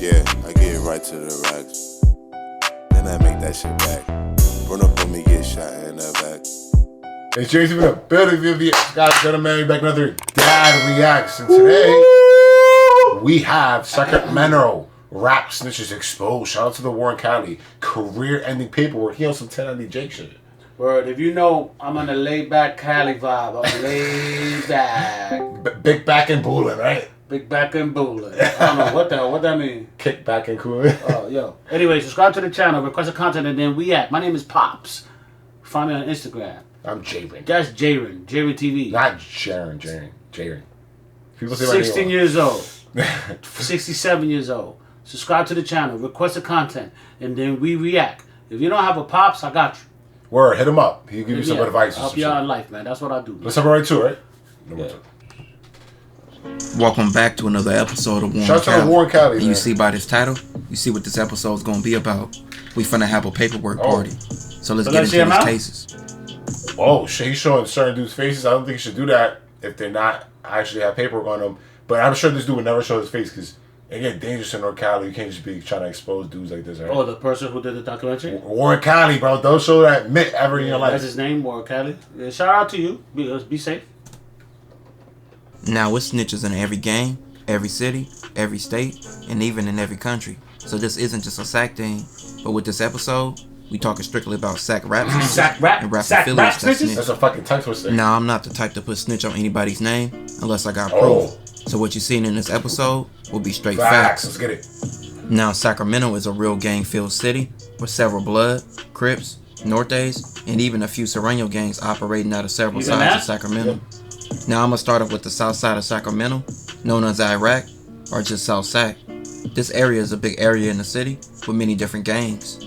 Yeah, I get right to the racks. Then I make that shit back. Run up on me, get shot in the back. It's James in the building, guys, gentlemen, back another Dad Reacts. And today, we have Sacramento rap snitches exposed. Shout out to the Warren County. Career-ending paperwork. He on some 1090 Jake shit. Word, if you know, I'm on a laid-back Cali vibe. I'm laid back. Big back and booling, right? Big back and booling. I don't know what that mean. Kick back and cooling. Oh, yo. Anyway, subscribe to the channel, request a content, and then react. My name is Pops. Find me on Instagram. I'm Jaren. That's Jaren TV. Not Jaren. People say 16 years old. 67 years old. Subscribe to the channel, request a content, and then we react. If you don't have a Pops, I got you. Word, hit him up. He'll give you some advice. Help you out in life, man. That's what I do. Let's have it right to it, right? Yeah. Welcome back to another episode of Warren Shout out to Warren County, and you see by this title, you see what this episode is going to be about. We finna have a paperwork party. So let's get into these cases. Oh, shit, he's showing certain dudes' faces. I don't think you should do that if they're not actually have paperwork on them. But I'm sure this dude would never show his face because it get dangerous in North Cali. You can't just be trying to expose dudes like this, right? Oh, the person who did the documentary? Warren County, bro. Don't show that myth ever in your life. That's his name, Warren County. Yeah, shout out to you. Be safe. Now, it's snitches in every gang, every city, every state, and even in every country. So this isn't just a Sac thing. But with this episode, we talking strictly about Sac rap snitches Sac rap? and rap Sac affiliates rap that snitches? snitch. That's a fucking tongue twister. Now, I'm not the type to put snitch on anybody's name unless I got proof. So what you're seeing in this episode will be straight facts. Let's get it. Now, Sacramento is a real gang-filled city with several Blood, Crips, Nortes, and even a few Serrano gangs operating out of several sides of Sacramento. Now, I'm going to start off with the south side of Sacramento, known as Iraq, or just South Sac. This area is a big area in the city with many different gangs.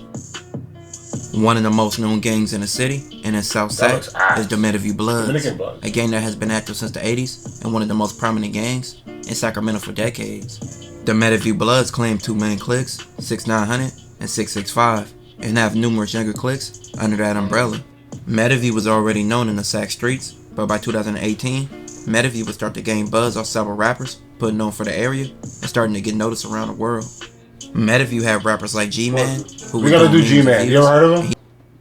One of the most known gangs in the city and in South Sac is the Mediview Bloods, a gang that has been active since the 80s and one of the most prominent gangs in Sacramento for decades. The Mediview Bloods claim two main cliques, 6900 and 665, and have numerous younger cliques under that umbrella. Mediview was already known in the Sac streets, but by 2018, Mediview would start to gain buzz off several rappers putting on for the area and starting to get noticed around the world. Mediview had rappers like G-Man, who we gotta do G-Man. You ever heard of him?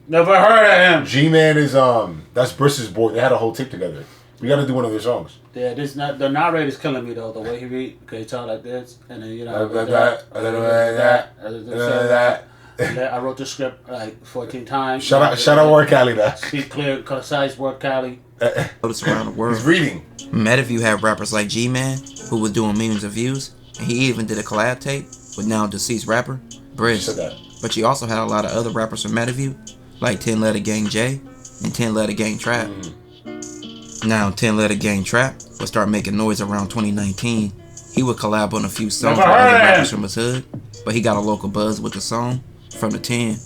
Never heard of him. G-Man is that's Briss's boy. They had a whole tape together. We gotta do one of their songs. Yeah, the narrator's killing me though. The way he read, because he talk like this, and then I wrote the script like 14 times. Shout out Warren Cali, though. Speak clear, concise, Warren Cali. Noticed around the world. He's reading. Mediview had rappers like G-Man, who was doing millions of views, and he even did a collab tape with now deceased rapper Briss. But you also had a lot of other rappers from Mediview, like 10 Letter Gang J and 10 Letter Gang Trap. Now 10 Letter Gang Trap would start making noise around 2019. He would collab on a few songs with other rappers from his hood, but he got a local buzz with the song From the 10,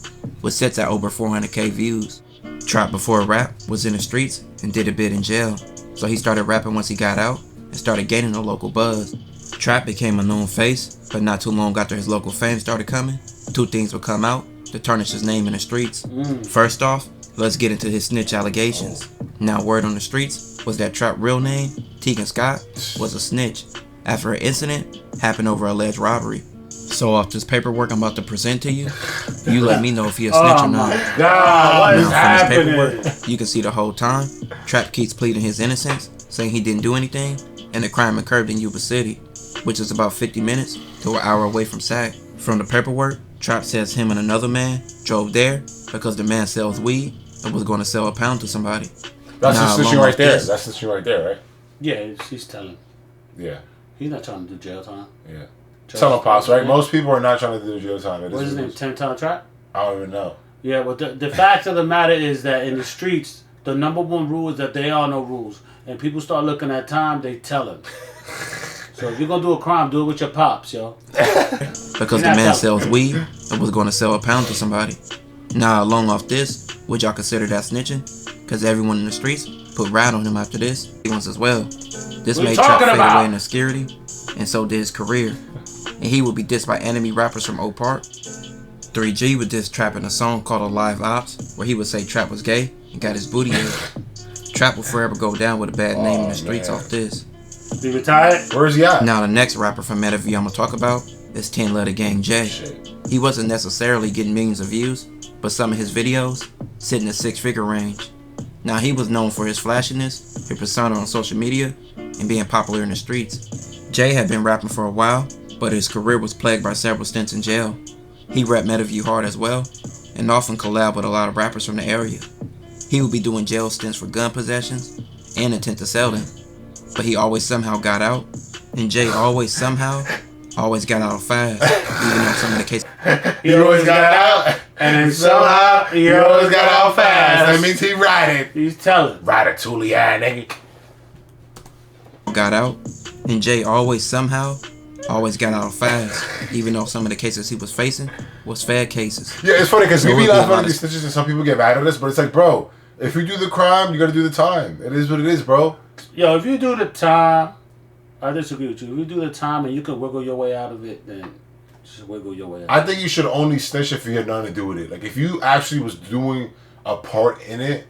with sets at over 400k views. Trap before rap was in the streets and did a bit in jail, so he started rapping once he got out and started gaining a local buzz. Trap became a known face, but not too long after his local fame started coming, two things would come out to tarnish his name in the streets. First off, let's get into his snitch allegations. Now, word on the streets was that Trap real name, Tegan Scott, was a snitch after an incident happened over alleged robbery. So off this paperwork I'm about to present to you, you let me know if he a snitch or not. God, what is happening? Paperwork, you can see the whole time, Trap keeps pleading his innocence, saying he didn't do anything, and the crime occurred in Yuba City, which is about 50 minutes to an hour away from Sac. From the paperwork, Trap says him and another man drove there because the man sells weed and was going to sell a pound to somebody. That's the snitching right there. That's the snitching right there, right? Yeah, she's telling. Yeah. He's not trying to do jail time. Yeah. Tell him, Pops, right? Most people are not trying to do jail time. What's his name? 10-Ton Trap? I don't even know. Yeah, well, the fact of the matter is that in the streets, the number one rule is that there are no rules. And people start looking at time, they tell them. So if you're going to do a crime, do it with your pops, yo. Because the man sells weed and was going to sell a pound to somebody. Now, along off this, would y'all consider that snitching? Because everyone in the streets put rat on him after this. He wants as well. This made Trap fade away in obscurity, and so did his career. And he would be dissed by enemy rappers from Oak Park. 3G would diss Trap in a song called Alive Ops, where he would say Trap was gay and got his booty ate. Trap will forever go down with a bad name in the streets off this. He retired? Where's he at? Now the next rapper from Mediview I'm gonna talk about is 10 Letter Gang J. Shit. He wasn't necessarily getting millions of views, but some of his videos sit in the 6-figure range. Now he was known for his flashiness, his persona on social media, and being popular in the streets. Jay had been rapping for a while, but his career was plagued by several stints in jail. He rapped Metaview hard as well, and often collabed with a lot of rappers from the area. He would be doing jail stints for gun possessions and intent to sell them, but he always somehow got out, and Jay always got out fast, even though some of the cases He always got out, and then somehow he always got out fast. That means he riding. He's telling. Ratatouille, nigga. got out, and Jay always got out fast, even though some of the cases he was facing was fair cases. Yeah, it's funny because So we it be would be laughing a at lot these of- snitches and some people get mad at us, but it's like, bro, if you do the crime, you gotta do the time. It is what it is, bro. Yo, if you do the time, I disagree with you. If you do the time and you can wiggle your way out of it, then just wiggle your way out. I think you should only snitch if you had nothing to do with it. Like, if you actually was doing a part in it,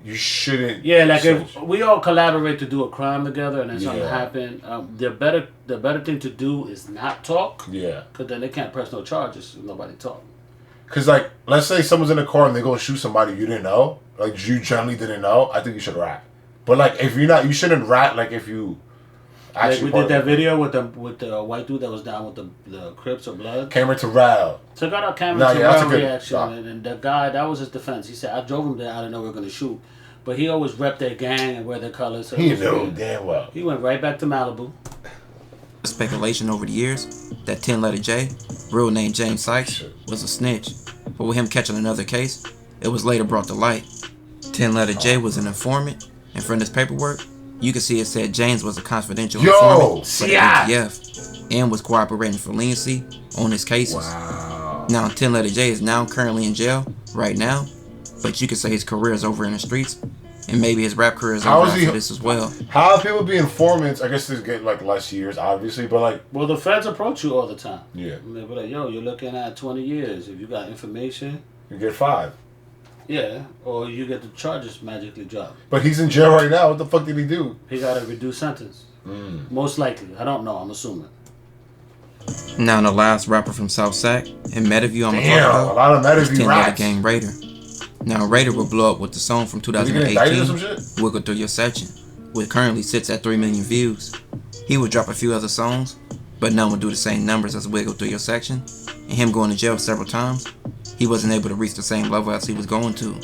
you shouldn't. Yeah, like snitch. if we all collaborate to do a crime together and then something Yeah. happen, the better thing to do is not talk. Yeah. Because then they can't press no charges if nobody talk. Because, like, let's say someone's in a car and they go shoot somebody you didn't know. Like, you generally didn't know. I think you should rap. But, like, if you're not, you shouldn't rap, like, if you Like actually. we did that video with the white dude that was down with the Crips or Blood. Camera to Ral. Took out our camera Nah, to yeah, that's a our good reaction, stop. and the guy, that was his defense. He said, I drove him there, I didn't know we were going to shoot. But he always repped their gang and wear their colors. So He it was knew weird. damn well. He went right back to Malibu. Speculation over the years that 10 Letter J, real name James Sykes, was a snitch. But with him catching another case, it was later brought to light. 10 Letter J was an informant, and from this paperwork, you can see it said James was a confidential informant for the yeah. ATF and was cooperating for leniency on his cases. Wow. Now 10 Letter J is now currently in jail right now, but you could say his career is over in the streets, and maybe his rap career is How over is he- after this as well. How people be informants? I guess they get, like, less years, obviously, but, like, Well, the feds approach you all the time. yeah, And they be like, yo, you're looking at 20 years. If you got information, you get 5. yeah. Or you get the charges magically dropped. But he's in jail right now. What the fuck did he do? He got a reduced sentence. Most likely. I don't know. I'm assuming. Now the last rapper from South Sac and Metaview I'm gonna Damn, talk a about lot of is Metaview 10 Letter raps. Gang Raider. Now Raider will blow up with the song from Did he get indicted or some 2018, shit? Wiggle Through Your Section, which currently sits at 3 million views. He would drop a few other songs, but none would do the same numbers as Wiggle Through Your Section, and him going to jail several times, he wasn't able to reach the same level as he was going to.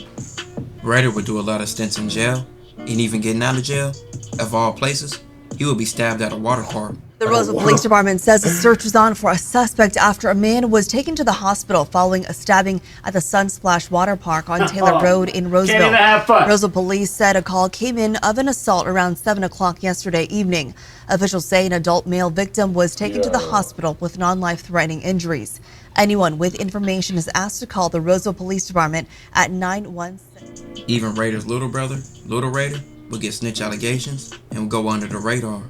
Raider would do a lot of stints in jail, and even getting out of jail, of all places, he would be stabbed at a water park. The Roseville Police Department says a search was on for a suspect after a man was taken to the hospital following a stabbing at the Sunsplash Water Park on Taylor Road in Roseville. Can't even have fun. Roseville Police said a call came in of an assault around 7 o'clock yesterday evening. Officials say an adult male victim was taken to the hospital with non-life-threatening injuries. Anyone with information is asked to call the Roseville Police Department at 916. Even Raider's little brother, Little Raider, would get snitch allegations and would go under the radar.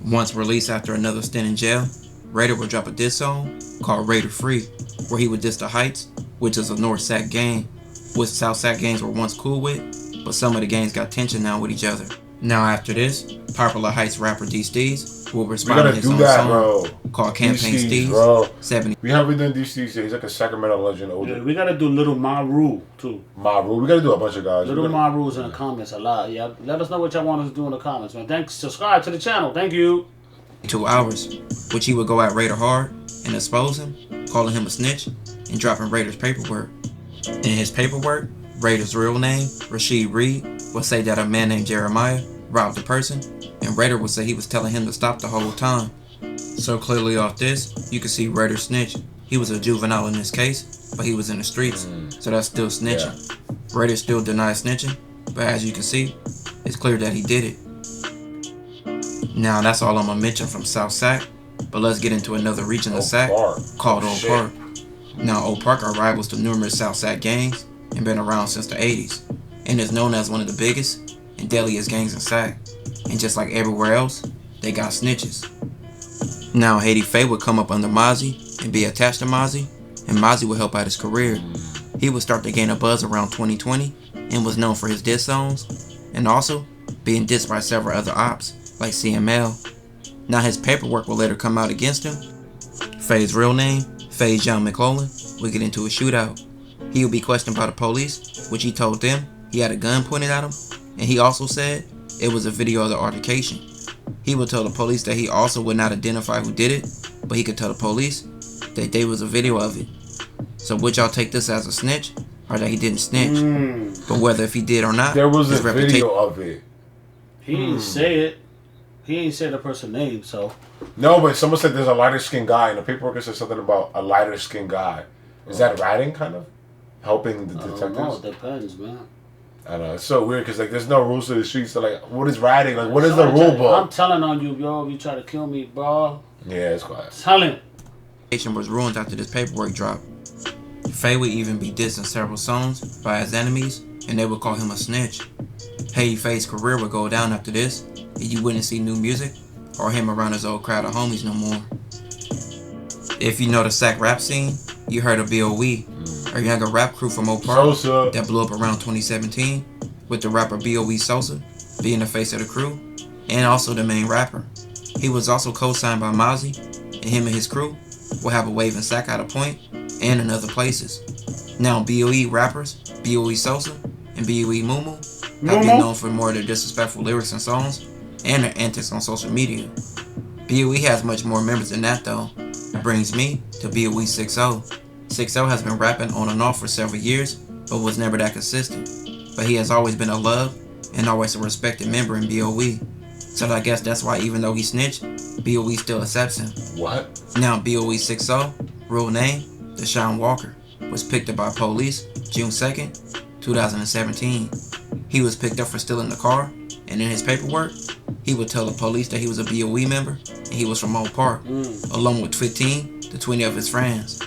Once released after another stint in jail, Raider would drop a diss song called Raider Free, where he would diss the Heights, which is a North Sac gang, which South Sac gangs were once cool with, but some of the gangs got tension now with each other. Now after this, popular Heights rapper D Steez will We respond gotta to his do own that, song bro. called Campaign D-Steez, Steez, bro. 70. We haven't done DC yet. He's like a Sacramento legend. Yeah, Older. we got to do Little Ma Rule, too. Maru. We gotta do a bunch of guys. Little We gotta- Ma Rule's in the comments a lot. Yeah, let us know what y'all want us to do in the comments, man. Thanks. Subscribe to the channel. Thank you. 2 hours, which he would go at Raider hard and expose him, calling him a snitch, and dropping Raider's paperwork. In his paperwork, Raider's real name, Rashid Reed, would say that a man named Jeremiah robbed a person, and Raider would say he was telling him to stop the whole time. So clearly off this, you can see Raider snitch. He was a juvenile in this case, but he was in the streets, so that's still snitching. Raider still denies snitching, but as you can see, it's clear that he did it. Now that's all I'm gonna mention from South Sac, but let's get into another region of Sac Park. called Oh, Old shit. Park. Now Old Park are rivals to numerous South Sac gangs and been around since the 80s, and is known as one of the biggest and deadliest gangs in Sac. And just like everywhere else, they got snitches. Now Haiti Faye would come up under Mozzie and be attached to Mozzie, and Mozzie would help out his career. He would start to gain a buzz around 2020 and was known for his diss songs, and also being dissed by several other ops like CML. Now his paperwork will later come out against him Faye's real name, Faye John McClellan, would get into a shootout. He would be questioned by the police, which he told them he had a gun pointed at him, and he also said it was a video of the altercation. He would tell the police that he also would not identify who did it, but he could tell the police that there was a video of it. So would y'all take this as a snitch, or that he didn't snitch? But whether if he did or not, There was a his video of it. He didn't say it. He ain't say the person's name, so. No, but someone said there's a lighter skinned guy, and the paperwork said something about a lighter skinned guy. Is that ratting, kind of? Helping the detectives? I don't know. It depends, man. I don't know. It's so weird because, like, there's no rules to the streets. So, like, what is ratting? Like, what is the rule book? I'm telling on you, yo. If you try to kill me, bro. Yeah, it's quiet. Tell him. Was ruined after this paperwork dropped. Faye would even be dissed in several songs by his enemies, and they would call him a snitch. Hey, Faye's career would go down after this, and you wouldn't see new music or him around his old crowd of homies no more. If you know the Sac rap scene, you heard of B.O.E., a younger rap crew from Oak Park Sosa. that blew up around 2017, with the rapper B.O.E. Sosa being the face of the crew, and also the main rapper. He was also co-signed by Mozzie, and him and his crew will have a wave in Sac out of Point and in other places. Now B.O.E. rappers, B.O.E. Sosa and B.O.E. Mumu, have been known for more of their disrespectful lyrics and songs and their antics on social media. B.O.E. has much more members than that though. That brings me to B.O.E. 6-0. 6-0 has been rapping on and off for several years, but was never that consistent. But he has always been a loved and always a respected member in B.O.E. So I guess that's why even though he snitched, B.O.E. still accepts him. What? Now B.O.E. 6-0, real name, Deshaun Walker, was picked up by police June 2nd, 2017. He was picked up for stealing the car, and in his paperwork, he would tell the police that he was a B.O.E. member and he was from Oak Park, along with 15 to 20 of his friends.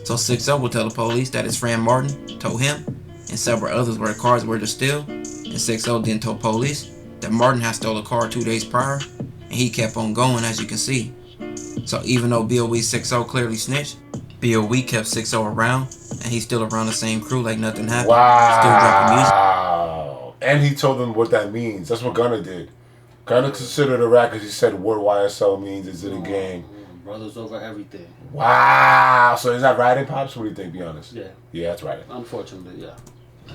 So 6-0 would tell the police that his friend Martin told him and several others where the cars were to steal, and 6-0 then told police that Martin had stole a car 2 days prior, and he kept on going, as you can see. So even though B.O.E. 6-0 clearly snitched, B.O.E. kept 6-0 around, and he's still around the same crew like nothing happened. Still dropping music. Wow. And he told them what that means. That's what Gunna did. Gunna considered a rat because he said what YSL means. Is it a gang? Brothers over everything. Wow. So is that ratting, Pops? What do you think, be honest? Yeah. Yeah, that's ratting. Unfortunately, yeah.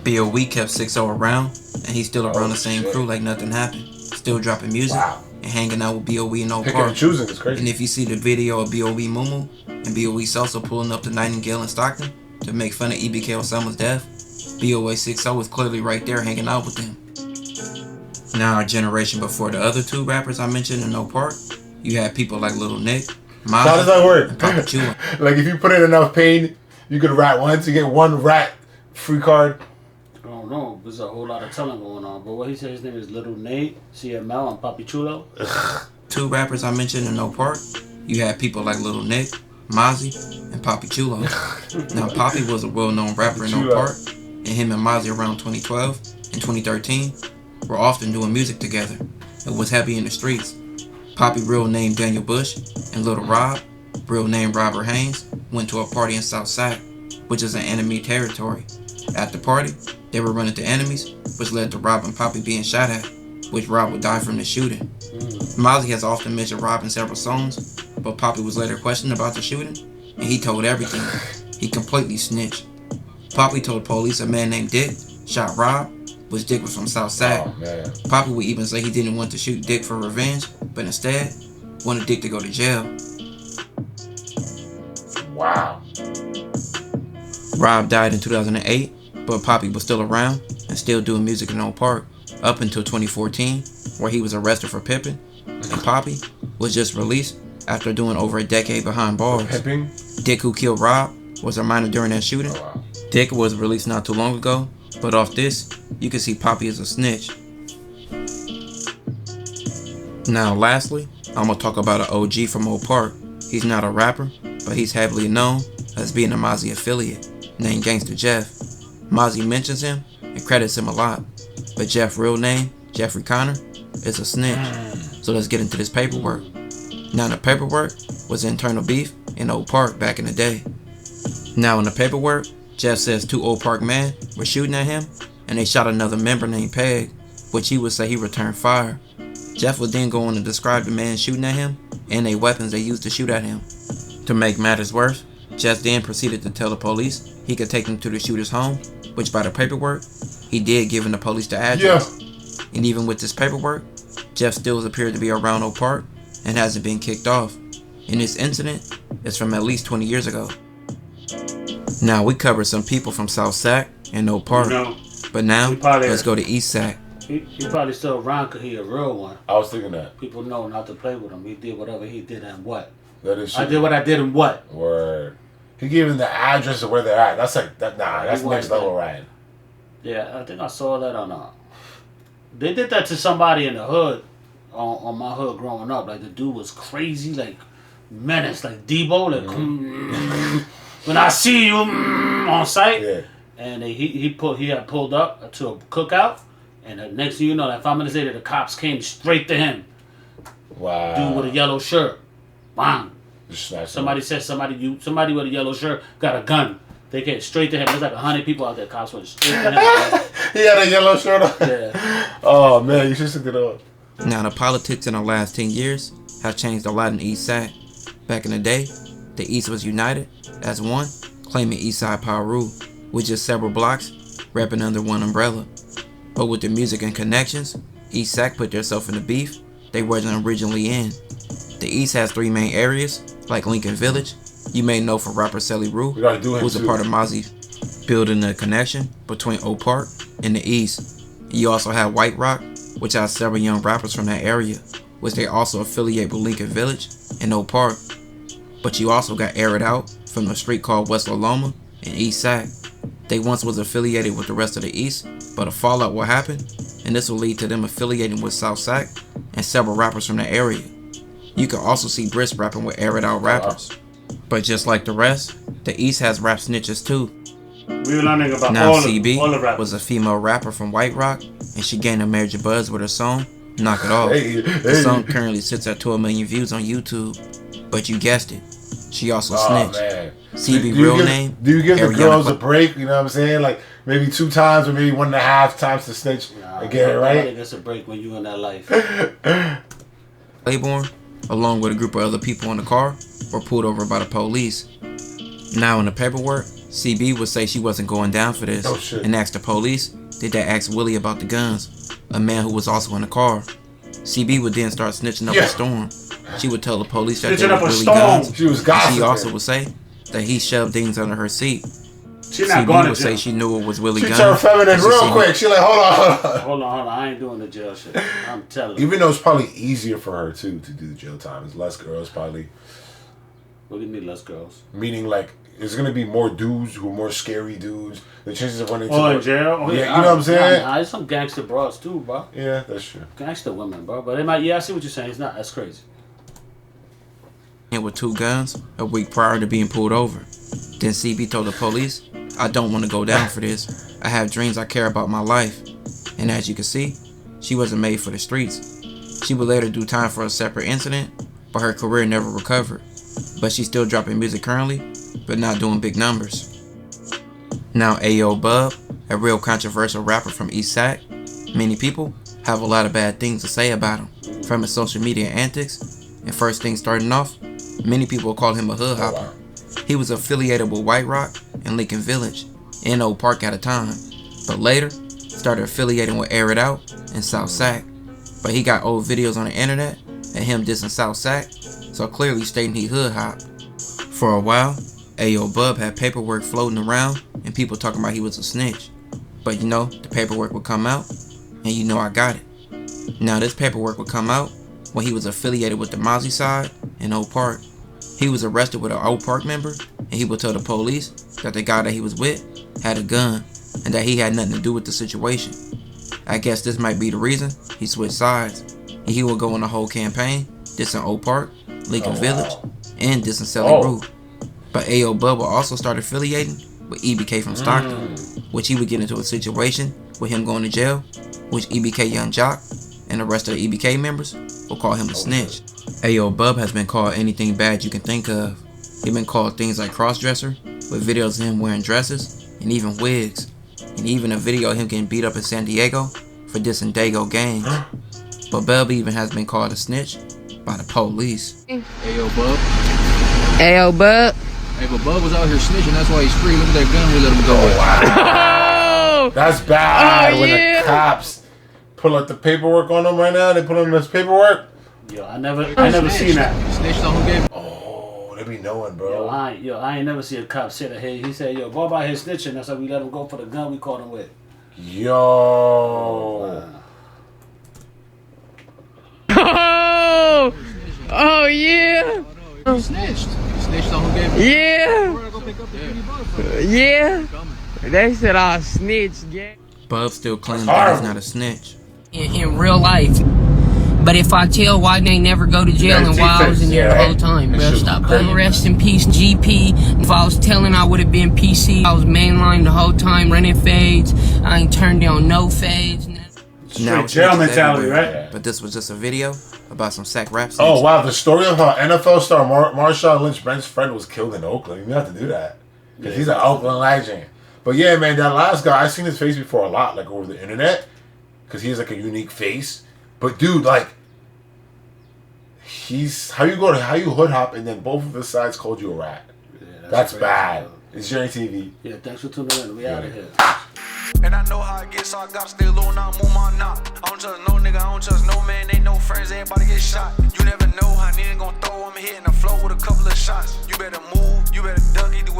B.O.E. kept 6-0 around, and he's still around the same shit. crew like nothing happened. Still dropping music and hanging out with B.O.E. in Oak Picking Park. and choosing is crazy. And if you see the video of B.O.E. Mumu and B.O.E. Sosa pulling up to Nightingale in Stockton to make fun of E.B.K. Osama's death, B.O.E. 6-0 was clearly right there hanging out with them. Now our generation before the other two rappers I mentioned in Oak Park, you had people like Little Nick, So how does that work? and Papa Chula. Like if you put in enough pain, you could rat once, you get one rat free card. I don't know. There's a whole lot of telling going on. But what he said his name is Little Nate, CML, and Papi Chulo. Two rappers I mentioned in Oak Park, you had people like Little Nick, Mozzie, and Papi Chulo. Now Papi was a well-known rapper in Oak Chulo. Park, and him and Mozzie around 2012 and 2013 were often doing music together. It was heavy in the streets. Papi, real name Daniel Bush, and Little Rob, real name Robert Haynes, went to a party in South Sac, which is an enemy territory. At the party, they were running into enemies, which led to Rob and Papi being shot at, which Rob would die from the shooting. Mozzie has often mentioned Rob in several songs, but Papi was later questioned about the shooting, and he told everything. He completely snitched. Papi told police a man named Dick shot Rob, which Dick was from South Sac. Oh, man. Papi would even say he didn't want to shoot Dick for revenge, but instead wanted Dick to go to jail. Wow. Rob died in 2008, but Papi was still around and still doing music in Oak Park up until 2014, where he was arrested for pimping, and Papi was just released after doing over a decade behind bars. Pimping? Dick, who killed Rob, was a minor during that shooting. Oh, wow. Dick was released not too long ago, but off this, you can see Papi as a snitch. Now lastly, I'm going to talk about an OG from Oak Park. He's not a rapper, but he's heavily known as being a Mozzie affiliate, named Gangsta Jeff. Mozzie mentions him and credits him a lot, but Jeff's real name, Jeffrey Connor, is a snitch. So let's get into this paperwork. Now the paperwork was internal beef in Oak Park back in the day. Now in the paperwork, Jeff says two Oak Park men were shooting at him, and they shot another member named Peg, which he would say he returned fire. Jeff would then go on to describe the man shooting at him and the weapons they used to shoot at him. To make matters worse, Jeff then proceeded to tell the police he could take them to the shooter's home, which by the paperwork, he did, giving the police the address. And even with this paperwork, Jeff still appeared to be around Oak Park and hasn't been kicked off. And this incident is from at least 20 years ago. Now, we covered some people from South Sac and Oak Park, but now let's go to East Sac. He probably still around because he a real one. I was thinking that. People know not to play with him. He did whatever he did and what. That is I did what I did and what. Word. He gave him the address of where they're at. That's like that. Nah, that's next level, right? Yeah, I think I saw that on. They did that to somebody in the hood, on my hood growing up. Like the dude was crazy, like menace, like Debo, like when I see you on sight. Yeah. And he had pulled up to a cookout, and the next thing you know, like 5 minutes later, the cops came straight to him. Wow. Dude with a yellow shirt. Bang. Somebody him. said somebody with a yellow shirt got a gun. They came straight to him. There's like 100 people out there. Cops went straight to him. He had a yellow shirt on. Yeah. Oh man, you should stick it on. Now, the politics in the last 10 years have changed a lot in East Sac. Back in the day, the East was united as one, claiming Eastside Power Rule, with just several blocks rapping under one umbrella. But with the music and connections, East Sac put themselves in the beef they wasn't originally in. The East has 3 main areas, like Lincoln Village, you may know from rapper Selly Rue, who's a part of Mozzie, building the connection between Oak Park and the East. You also have White Rock, which has several young rappers from that area, which they also affiliate with Lincoln Village and Oak Park. But you also got Air It Out from the street called West Loma and East Sac. They once was affiliated with the rest of the East, but a fallout will happen, and this will lead to them affiliating with South Sac and several rappers from the area. You can also see Brisk rapping with Air It Out rappers. But just like the rest, the East has rap snitches too. We were learning about Now all CB the rappers. was a female rapper from White Rock, and she gained a major buzz with her song, Knock It Off. The song currently sits at 12 million views on YouTube, but you guessed it, she also snitched. Man. CB name? Do you give the Ariana girls a break? You know what I'm saying? Like maybe 2 times or maybe 1.5 times to snitch and get it right? Nobody gets a break when you in that life. Claiborne, along with a group of other people in the car, were pulled over by the police. Now in the paperwork, CB would say she wasn't going down for this, and asked the police, did they ask Willie about the guns, a man who was also in the car. CB would then start snitching up a storm. She would tell the police that they were really guns. She was gossiping. She also would say that he shoved things under her seat. She's not CB going to would jail. say she knew it was Willie She Gunn. turned feminine real quick. She like, hold on. I ain't doing the jail shit. I'm telling you. Even though it's probably easier for her too to do the jail time. It's less girls probably. What do you mean less girls? Meaning like there's gonna be more dudes who are more scary dudes. The chances of running in jail? Oh, yeah, you know what I'm saying? There's some gangster bros too, bro. Yeah, that's true. Gangster women, bro. But they might. Yeah, I see what you're saying. It's not. That's crazy. And with 2 guns a week prior to being pulled over. Then CB told the police, I don't want to go down for this. I have dreams, I care about my life. And as you can see, she wasn't made for the streets. She would later do time for a separate incident, but her career never recovered. But she's still dropping music currently, but not doing big numbers. Now Ayo Bub, a real controversial rapper from East Sac, many people have a lot of bad things to say about him, from his social media antics, and first thing starting off, many people call him a hood hopper. He was affiliated with White Rock and Lincoln Village and Oak Park at a time, but later started affiliating with Air It Out and South Sac. But he got old videos on the internet of him dissing South Sac, so clearly stating he hood hopped. For a while, Ayo Bub had paperwork floating around and people talking about he was a snitch. But you know, the paperwork would come out, and you know I got it. Now this paperwork would come out when he was affiliated with the Mozzie side in Oak Park. He was arrested with an Oak Park member, and he would tell the police that the guy that he was with had a gun, and that he had nothing to do with the situation. I guess this might be the reason he switched sides, and he would go on the whole campaign, dissing Oak Park, Lincoln Village, and dissing Selly Rue. But Ayo Bub would also start affiliating with EBK from Stockton, which he would get into a situation with him going to jail, which EBK Young Jock and the rest of the EBK members will call him a snitch. Ayo Bub has been called anything bad you can think of. He's been called things like crossdresser, with videos of him wearing dresses, and even wigs. And even a video of him getting beat up in San Diego for dissing Dago gangs. But Bub even has been called a snitch by the police. Ayo Bub. Ayo Bub. Hey, but Bub was out here snitching. That's why he's free. Look at that gun we let him go with. Oh, That's bad Oh, when yeah. the cops pull out the paperwork on him right now. They put him in this paperwork. Yo, I never seen that. He snitched on who gave him. Oh, they be knowing, bro. Yo, I ain't never seen a cop say that. Hey, he said, yo, Bob out here snitching. That's why we let him go for the gun we caught him with. Yo. Oh yeah. He snitched. He snitched on who gave him. Yeah. We're gonna go pick up the 50 bucks for him. Yeah. Coming. They said I snitched, yeah. Bub still claims that he's not a snitch. In real life. But if I tell why they never go to jail and why I was in there the whole time, bro, stop. Rest in peace, GP. If I was telling, I would have been PC. I was mainline the whole time, running fades. I ain't turned down no fades. Now it's jail snitches mentality, everywhere. right? But this was just a video about some sack rap snitches. Oh, wow. The story of how NFL star Marshawn Lynch, Brent's friend, was killed in Oakland. You have to do that. Because he's an Oakland legend. But yeah, man, that last guy, I've seen his face before a lot, like over the internet. Because he has like a unique face. But dude, like, he's how you hood hop and then both of his sides called you a rat. Yeah, That's crazy, bad. bro. It's Journey TV. Yeah, thanks for tuning in. We out of here. And I know how it gets, so I gotta stay low, now move my knot. I don't trust no nigga, I don't trust no man, ain't no friends, everybody get shot. You never know how nigga gon' throw, I'm hitting the floor with a couple of shots. You better move, you better duck, either